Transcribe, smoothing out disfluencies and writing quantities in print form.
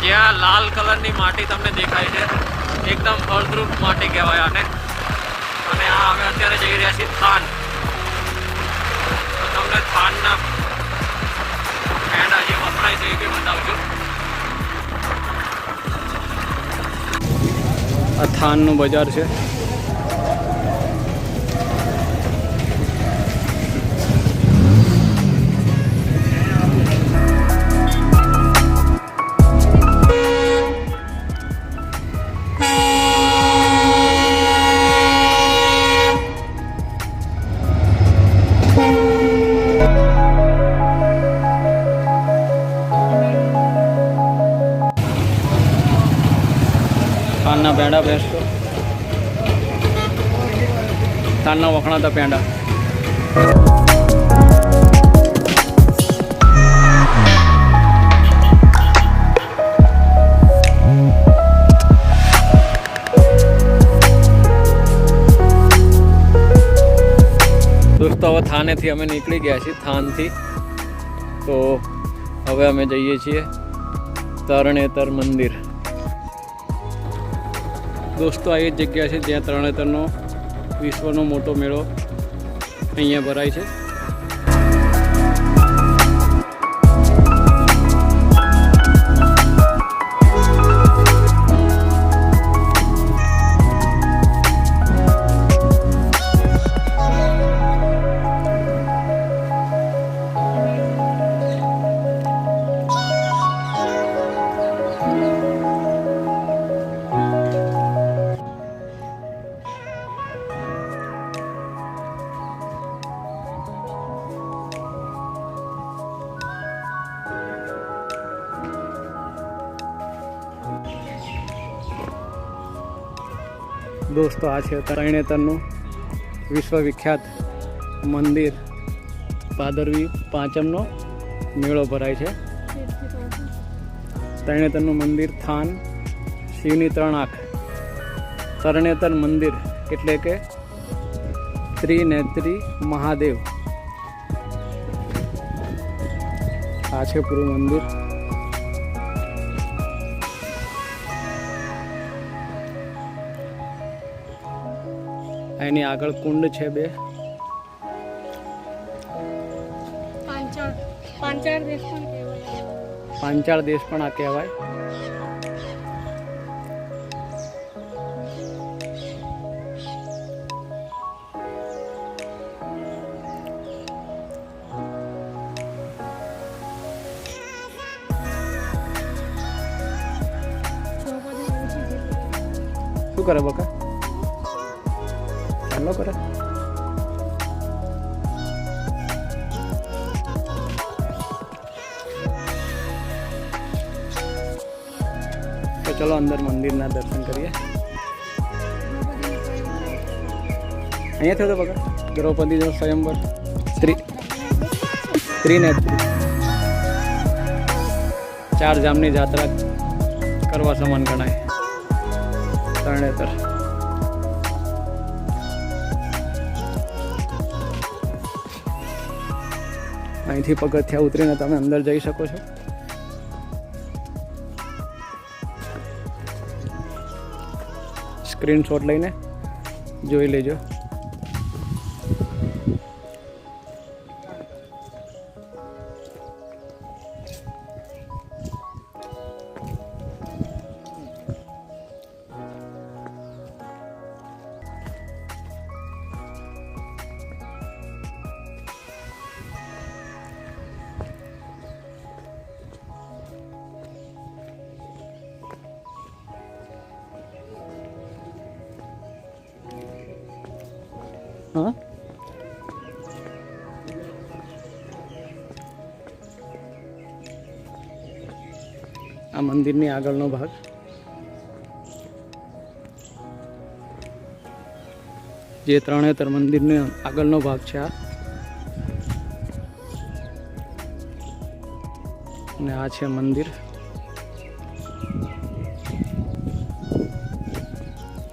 જ્યાં લાલ કલરની માટી તમને દેખાય છે એકદમ ફળદ્રુપ માટી કહેવાય આને. અને આ અમે અત્યારે જઈ રહ્યા છીએ થાન. તો તમને થાનના પેંડા જે વપરાય છે એ બી બતાવજો. આ થાનનું બજાર છે. થાનના પેંડા બેસતો, થાનના વખણાતા પેંડા. દોસ્તો હવે થાનેથી અમે નીકળી ગયા છીએ થાનથી. તો હવે અમે જઈએ છીએ તરણેતર મંદિર. દોસ્તો આ એ જ જગ્યા છે જ્યાં તરણેતરનો વિશ્વનો મોટો મેળો અહીંયા ભરાય છે. દોસ્તો આ છે ત્રણેતરનું વિશ્વવિખ્યાત મંદિર. ભાદરવી પાંચમનો મેળો ભરાય છે. ત્રણેતરનું મંદિર, થાન, શિવની 3 આંખ. તરણેતર મંદિર એટલે કે ત્રિનેત્રી મહાદેવ. આ છે પૂરું મંદિર. એની આગળ કુંડ છે 2. પાંચાળ દેશ પણ આ કહેવાય. શું કરે બકા? ચાલો કરે. તો ચલો અંદર મંદિરના દર્શન કરીએ. અહીંયા થયો તો બગા દ્રૌપદીનો સ્વયંવર. ત્રિનેત્રી 4 જામની જાત્રા કરવા સમાન ગણાય તરણેતર. અહીંથી પગથિયા ઉતરીને તમે અંદર જઈ શકો છો. સ્ક્રીનશોટ લઈને જોઈ લેજો. હા આ મંદિરની આગળનો ભાગ. જે ત્રણેતર મંદિરનો આગળનો ભાગ છે આ. અને આ છે મંદિર.